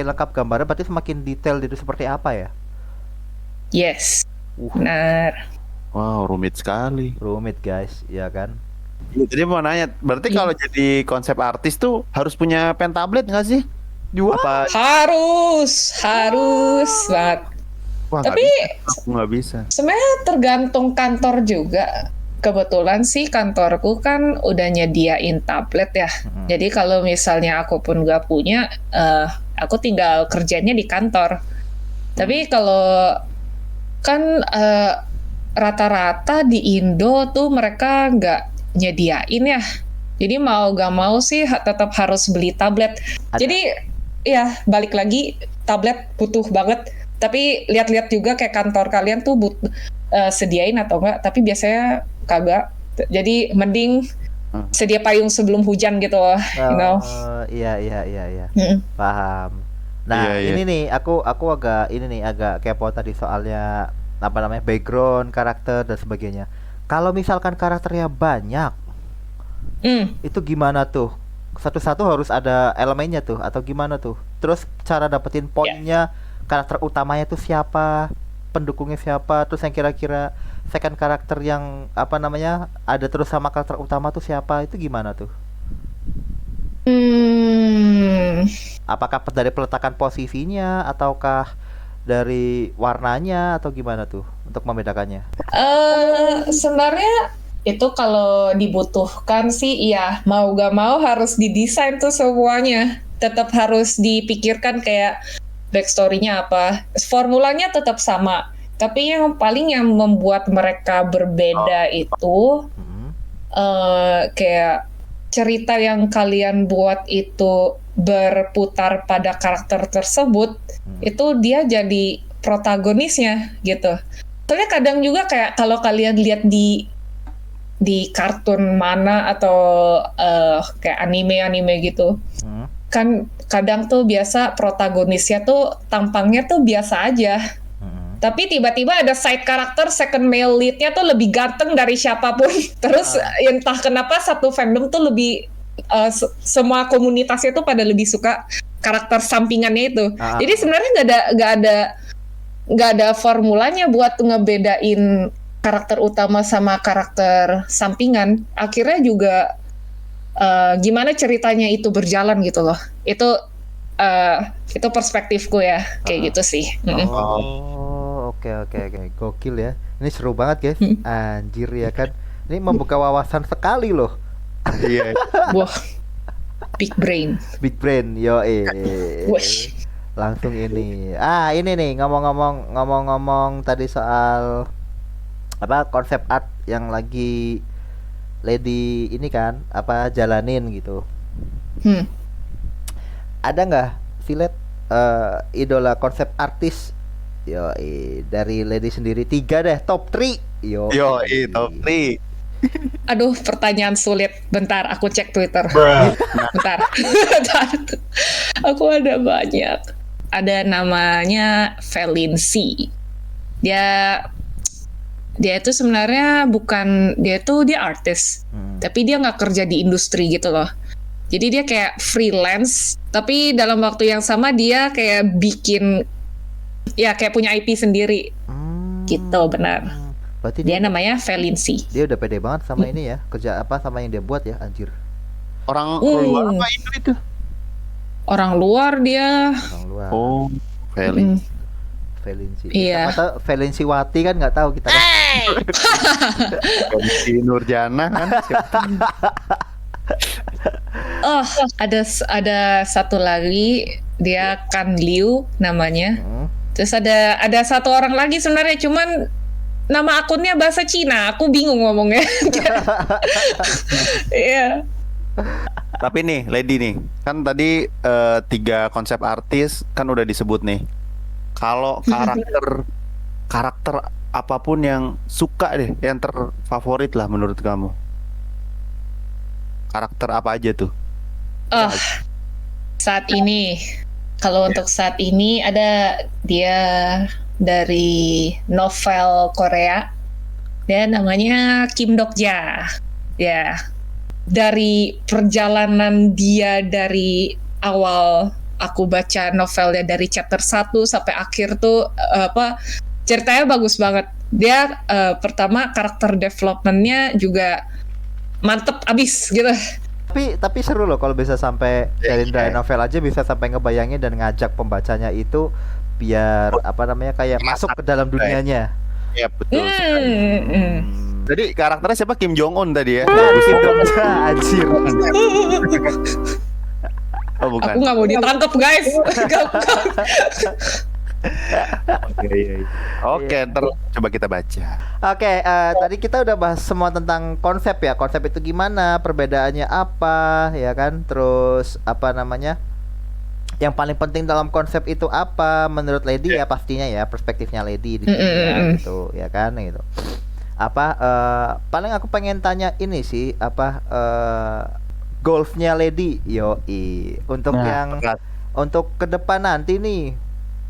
lengkap gambarnya berarti semakin detail itu seperti apa ya? Yes, benar. Wow, rumit sekali. Rumit guys, ya kan? Jadi mau nanya, berarti kalau jadi konsep artis tuh harus punya pentablet nggak sih? Apa? Harus banget. Wah, Tapi aku nggak bisa. sebenarnya tergantung kantor juga. Kebetulan sih kantorku kan udah nyediain tablet ya. Jadi kalau misalnya aku pun nggak punya, aku tinggal kerjanya di kantor. Tapi kalau kan rata-rata di Indo tuh mereka nggak nyediain ya. Jadi mau gak mau sih tetap harus beli tablet. Jadi ya balik lagi tablet butuh banget. Tapi lihat-lihat juga kayak kantor kalian tuh sediain atau enggak. Tapi biasanya kagak. Jadi mending sedia payung sebelum hujan gitu loh. You know? Iya. Paham. Nah, ini nih aku agak kepo tadi soalnya apa namanya background karakter dan sebagainya. Kalau misalkan karakternya banyak, itu gimana tuh? Satu-satu harus ada elemennya tuh atau gimana tuh? Terus cara dapetin poinnya, karakter utamanya tuh siapa, pendukungnya siapa, terus yang kira-kira second karakter yang apa namanya ada terus sama karakter utama tuh siapa? Itu gimana tuh? Apakah dari peletakan posisinya ataukah dari warnanya atau gimana tuh untuk membedakannya? Sebenarnya itu kalau dibutuhkan sih iya mau gak mau harus didesain tuh semuanya. Tetap harus dipikirkan kayak backstory-nya apa. Formulanya tetap sama. Tapi yang membuat mereka berbeda itu kayak cerita yang kalian buat itu berputar pada karakter tersebut, itu dia jadi protagonisnya gitu. Soalnya kadang juga kayak kalau kalian lihat di kartun mana atau kayak anime gitu, kan kadang tuh biasa protagonisnya tuh tampangnya tuh biasa aja. Tapi tiba-tiba ada side karakter second male lead-nya tuh lebih ganteng dari siapapun. Terus entah kenapa satu fandom tuh lebih semua komunitasnya tuh pada lebih suka karakter sampingannya itu. Jadi sebenarnya nggak ada formulanya buat ngebedain karakter utama sama karakter sampingan. Akhirnya juga gimana ceritanya itu berjalan gitu loh. Itu perspektifku ya kayak gitu sih. Oke. Gokil ya. Ini seru banget guys. Anjir ya kan. Ini membuka wawasan sekali loh. Iya. Wah. Big brain. Yo langsung ini. Ini nih ngomong-ngomong tadi soal apa konsep art yang lagi Lady ini kan apa jalanin gitu. Ada nggak Silet idola konsep artis? Yo dari Lady sendiri 3 deh, top 3. Yo top 3. Aduh, pertanyaan sulit. Bentar, aku cek Twitter. Bentar. Aku ada banyak. Ada namanya Felinci. Dia itu sebenarnya dia artis. Tapi dia nggak kerja di industri gitu loh. Jadi dia kayak freelance, tapi dalam waktu yang sama dia kayak bikin ya kayak punya IP sendiri. Gitu, benar. Berarti dia namanya Felinci. Dia udah pede banget sama ini ya, kerja apa sama yang dia buat ya, anjir. Orang luar apa itu? Orang luar dia. Orang luar. Oh, Felinci. Iya. Atau Felinci Wati kan nggak tahu kita kan. Felinci Nurjana kan. Oh, ada satu lagi dia Kan Liu namanya. Terus ada satu orang lagi sebenarnya cuman nama akunnya bahasa Cina, aku bingung ngomongnya. Iya. Tapi nih, Lady nih, kan tadi 3 konsep artis kan udah disebut nih. Kalau karakter apapun yang suka deh, yang terfavorit lah menurut kamu. Karakter apa aja tuh? Oh, saat ini, kalau untuk saat ini ada dia dari novel Korea, dia namanya Kim Dokja. Ya, dari perjalanan dia dari awal aku baca novelnya dari chapter 1 sampai akhir tuh ceritanya bagus banget. Dia pertama karakter developmentnya juga mantep abis gitu. Tapi seru loh kalau bisa sampai dari novel aja bisa sampai ngebayangin dan ngajak pembacanya itu biar kayak masuk ke dalam dunianya. Iya betul. Jadi karakternya siapa? Kim Jong Un tadi ya? Kim Dokja, anjir. Oh bukan. Aku nggak mau ditangkap guys. Oke, ntar coba kita baca. Oke, tadi kita udah bahas semua tentang konsep ya. Konsep itu gimana, perbedaannya apa, ya kan? Terus yang paling penting dalam konsep itu apa menurut Lady ya pastinya ya perspektifnya Lady di sini ya, gitu ya kan gitu. Paling aku pengen tanya ini sih goalsnya Lady untuk untuk ke depan nanti nih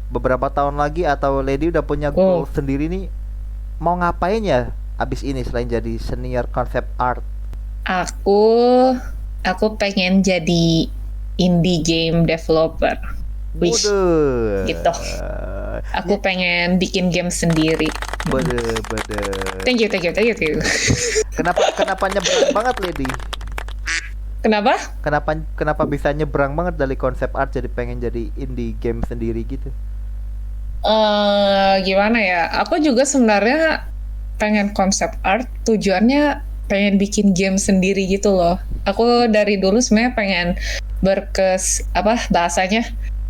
beberapa tahun lagi atau Lady udah punya goal sendiri nih mau ngapain ya abis ini selain jadi senior concept art? Aku pengen jadi indie game developer. Wish gitu. Aku pengen bikin game sendiri. Bener. Thank you. Kenapa nyebrang banget Lady? Kenapa bisa nyebrang banget dari konsep art jadi pengen jadi indie game sendiri gitu? Gimana ya? Aku juga sebenarnya pengen konsep art, tujuannya pengen bikin game sendiri gitu loh. Aku dari dulu sebenarnya pengen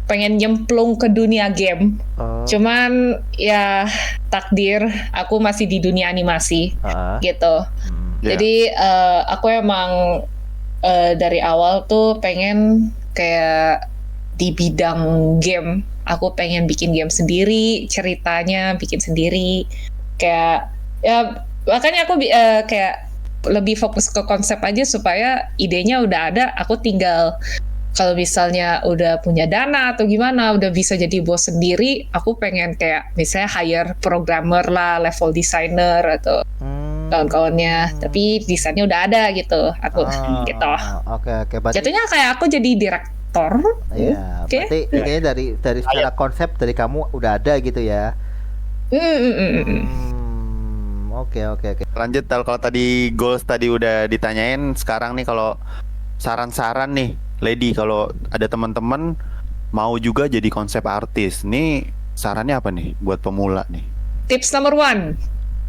pengen nyemplung ke dunia game. Cuman ya takdir aku masih di dunia animasi gitu. Jadi aku emang dari awal tuh pengen kayak di bidang game. Aku pengen bikin game sendiri, ceritanya bikin sendiri. Kayak ya makanya aku kayak lebih fokus ke konsep aja supaya idenya udah ada, aku tinggal kalau misalnya udah punya dana atau gimana, udah bisa jadi bos sendiri, aku pengen kayak misalnya hire programmer lah, level designer atau kawan-kawannya, tapi desainnya udah ada gitu, aku gitu. Oke. Jatuhnya kayak aku jadi direktor. Iya, berarti kayaknya dari secara konsep dari kamu udah ada gitu ya. Oke. Lanjut kalau tadi goals tadi udah ditanyain, sekarang nih kalau saran-saran nih Lady, kalau ada teman-teman mau juga jadi konsep artis, nih sarannya apa nih buat pemula nih? Tips number 1,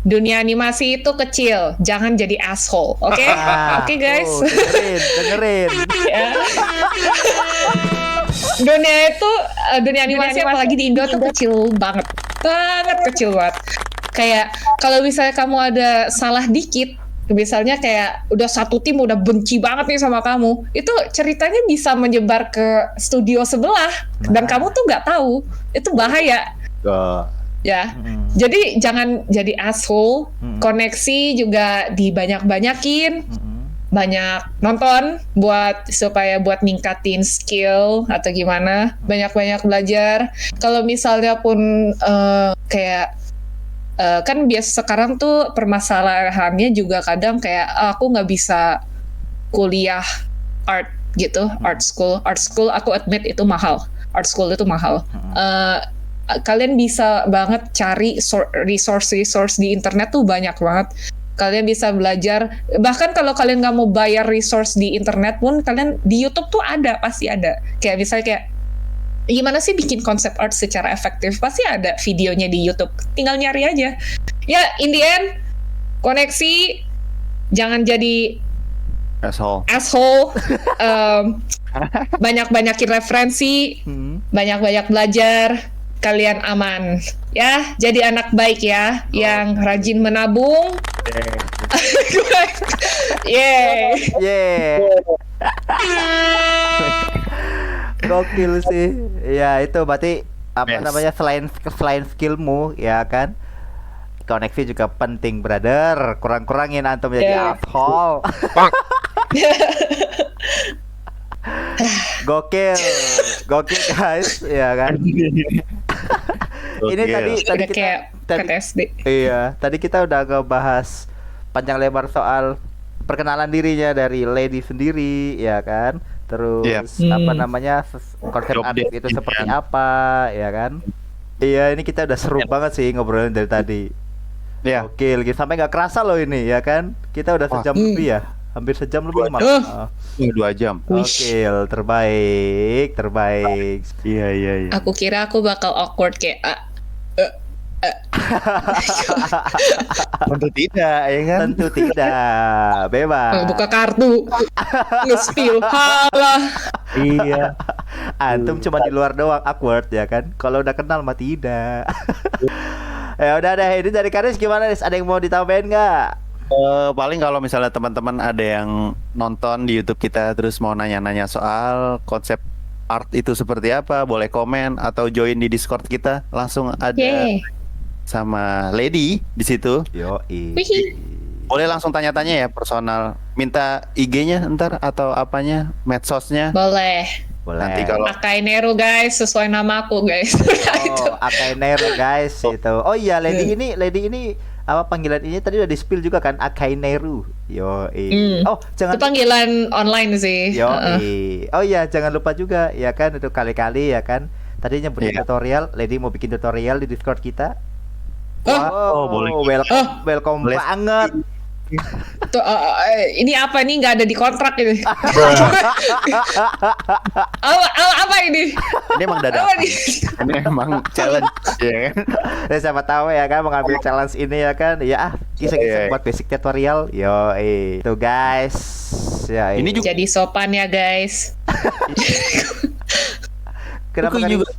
dunia animasi itu kecil, jangan jadi asshole, oke? Oke guys. Dengerin. Dunia animasi apalagi di Indo tuh kecil banget kecil banget. Kayak kalau misalnya kamu ada salah dikit, misalnya kayak udah satu tim udah benci banget nih sama kamu, itu ceritanya bisa menyebar ke studio sebelah dan kamu tuh nggak tahu, itu bahaya. Ya, jadi jangan jadi asshole. Koneksi juga dibanyak-banyakin, banyak nonton supaya buat ningkatin skill atau gimana, banyak-banyak belajar. Kalau misalnya pun kan biasa sekarang tuh permasalahannya juga kadang kayak aku nggak bisa kuliah art gitu, art school aku admit itu mahal, art school itu mahal. Kalian bisa banget cari resource di internet tuh banyak banget. Kalian bisa belajar, bahkan kalau kalian nggak mau bayar resource di internet pun, kalian di YouTube tuh pasti ada. Kayak misalnya kayak gimana sih bikin konsep art secara efektif, pasti ada videonya di YouTube, tinggal nyari aja. Ya, in the end, koneksi, jangan jadi asshole. Banyak-banyakin referensi, banyak-banyak belajar, kalian aman. Ya, jadi anak baik ya, yang rajin menabung. Yeah. Gokil sih. Ya itu berarti apa Yes. namanya, selain skillmu ya kan, koneksi juga penting brother. Kurang-kurangin antum jadi Yeah. asshole. Gokil, gokil guys, ya kan. Ini tadi Udah kita kayak tadi, KTSD. iya, tadi kita udah ngebahas panjang lebar soal perkenalan dirinya dari Lady sendiri, ya kan. Terus Yep. apa namanya, konsep Job artis desk itu gitu seperti kan. apa, ya kan. Iya, ini kita udah seru banget sih ngobrolin dari tadi. Ya, Oke, gitu. Sampai nggak kerasa loh ini, ya kan. Kita udah Wah. sejam lebih ya, hampir sejam lebih. 2 malah. 2 jam. Oke, terbaik. Iya, iya, iya. Aku kira aku bakal awkward kayak Tentu tidak, ya kan? Tentu tidak, bebas. buka kartu, nge-spill, halah. Iya. Antum cuma di luar doang awkward ya kan. Kalau udah kenal mah tidak. Ya udah deh, ini dari Karis gimana nih? Ada yang mau ditambahin nggak? Paling kalau misalnya teman-teman ada yang nonton di YouTube kita terus mau nanya-nanya soal konsep art itu seperti apa, boleh komen atau join di Discord kita, langsung ada Yeay. sama Lady di situ. Yoi. Wih. Boleh langsung tanya-tanya ya personal, minta IG-nya ntar atau apanya, medsosnya. Boleh. Boleh. Nanti kalau Pakai Nero guys, sesuai nama aku guys. Itu. Oh, Akainero guys itu. Oh iya, Lady ini apa panggilan ini tadi udah di-spill juga kan, Akainero. Yoi. Oh, Itu jangan panggilan online sih. Yoi. Oh iya, jangan lupa juga ya kan, itu kali-kali ya kan. Tadi nyebutin Iya. tutorial, Lady mau bikin tutorial di Discord kita. Oh, boleh. Welcome Boleh. banget. Tuh, ini apa nih, nggak ada di kontrak ini. apa ini? ini emang Apa dadakan. nih? Ini emang challenge, ya kan? Ya, siapa tahu ya kan mengambil challenge ini ya kan. Ya kisah-kisah Iya. buat basic tutorial. Tuh guys. Ya, Ini juga Jadi sopan ya guys. kenapa Itu kan juga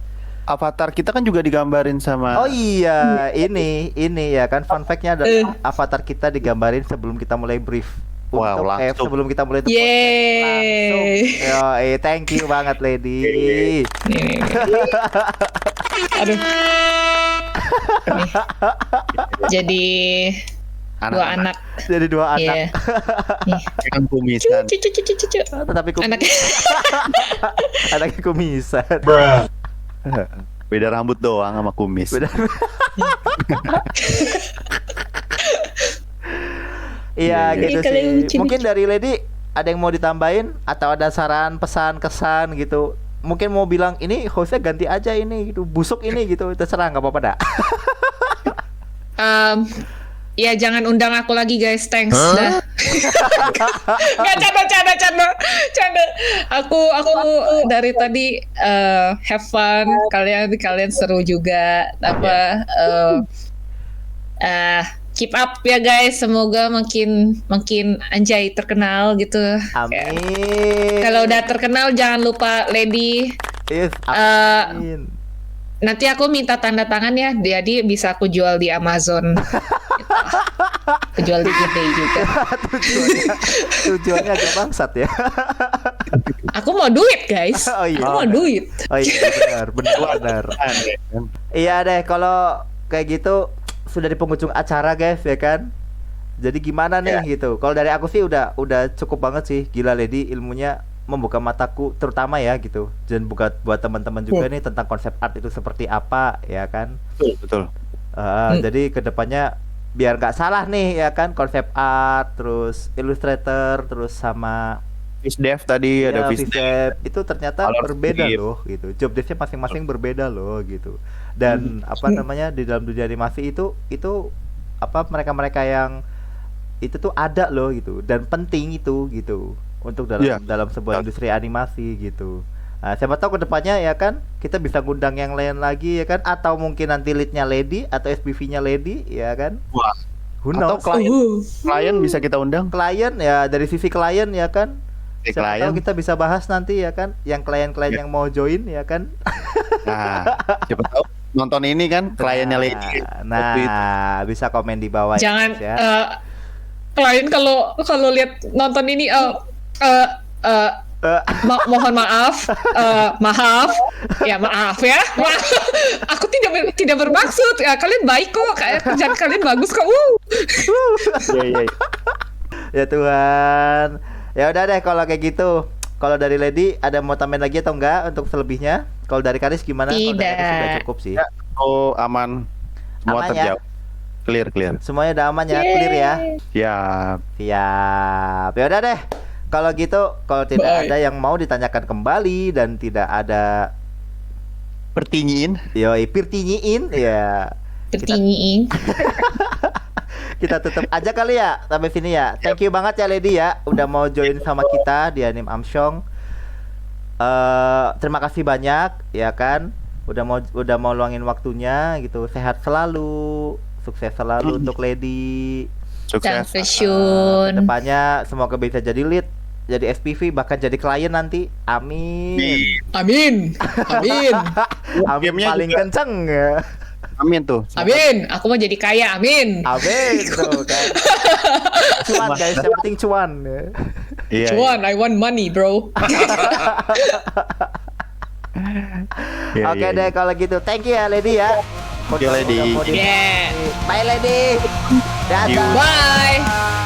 avatar kita kan juga digambarin sama. Oh iya, ini ya kan, fun fact-nya adalah avatar kita digambarin sebelum kita mulai brief. Wow, langsung. Sebelum kita mulai langsung. Yeay. Thank you banget Lady. Nih. Aduh. Nih. Jadi dua anak. Jadi dua anak. Iya. Nih. Kan kumisan. Cucu. Tetapi Anaknya. anaknya kumisan. Beda rambut doang sama kumis. Beda. Iya, Iya, gitu iya. Kalian sih. lucu Mungkin nih. dari Lady ada yang mau ditambahin atau ada saran, pesan, kesan gitu. Mungkin mau bilang ini hostnya ganti aja ini gitu, busuk ini gitu, terserah, nggak apa-apa dah. Ya jangan undang aku lagi guys, thanks dah. Nggak, canda. Aku dari tadi have fun, kalian seru juga. Keep up ya guys, semoga makin anjay terkenal gitu. Amin. Kalau udah terkenal jangan lupa Lady. Yes, Eh, amin. Nanti aku minta tanda tangan ya, jadi bisa aku jual di Amazon. Gitu. Aku jual di eBay juga. Tujuannya agak bangsat ya. Aku mau duit guys. Oh iya. Aku mau duit. Oh iya, benar. Iya deh, kalau kayak gitu sudah di penghujung acara guys ya kan. Jadi gimana nih gitu. Kalau dari aku sih udah cukup banget sih. Gila Lady ilmunya membuka mataku terutama ya gitu. Dan buat teman-teman juga nih tentang konsep art itu seperti apa ya kan. Betul. Jadi kedepannya biar nggak salah nih ya kan, konsep art terus Illustrator terus sama Visdev tadi ada Visdev. Visdev itu ternyata Color berbeda scheme. loh gitu. Job desk-nya masing-masing berbeda loh gitu. Dan apa namanya di dalam dunia animasi itu apa mereka yang itu tuh ada loh gitu dan penting itu gitu untuk dalam sebuah industri animasi gitu. Nah, siapa tahu kedepannya ya kan kita bisa ngundang yang lain lagi ya kan, atau mungkin nanti lead-nya Lady atau SPV-nya Lady ya kan. Wah. Who Atau knows? klien bisa kita undang. Klien ya, dari sisi klien ya kan. Dari Siapa klien. tahu kita bisa bahas nanti ya kan, yang klien-klien yang mau join ya kan. Nah, siapa tahu nonton ini kan kliennya Lady. Nah, bisa komen di bawah Jangan ya. klien kalau lihat nonton ini Mohon maaf, maaf ya. Aku tidak bermaksud. Ya, kalian baik kok, kerjaan kalian bagus kok. Iya. Ya Tuhan. Ya udah deh kalau kayak gitu. Kalau dari Lady ada mau tambahin lagi atau enggak untuk selebihnya? Kalau dari Karis gimana? Kalau dari Karis sudah cukup sih. Ya, oh aman. Semua Aman ya? terjawab. Clear. Semuanya udah aman ya, clear ya. Ya, Siap. Ya udah deh. Kalau gitu, kalau tidak ada yang mau ditanyakan kembali dan tidak ada pertinyiin. pirtinyiin ya. Pertinyiin. Kita tutup aja kali ya sampai sini ya. Thank you banget ya Lady ya udah mau join sama kita di Anim Amsyong. Terima kasih banyak ya kan. Udah mau luangin waktunya gitu. Sehat selalu, sukses selalu untuk Lady. Dan Sukses. Fresyun. Depannya semoga bisa jadi lead, jadi SPV, bahkan jadi klien nanti. Amin. Amin. Amin Gamenya paling juga. kenceng ya. Amin tuh. Amin. Aku mau jadi kaya. Amin. Amin tuh kan. Cuan guys, yang penting cuan ya. Iya. Cuan, I want money, bro. Iya, Oke iya, deh iya. kalau gitu. Thank you ya Lady ya. Thank you, Lady. Udah mau di- Yeah. Bye Lady. Dadah. Bye.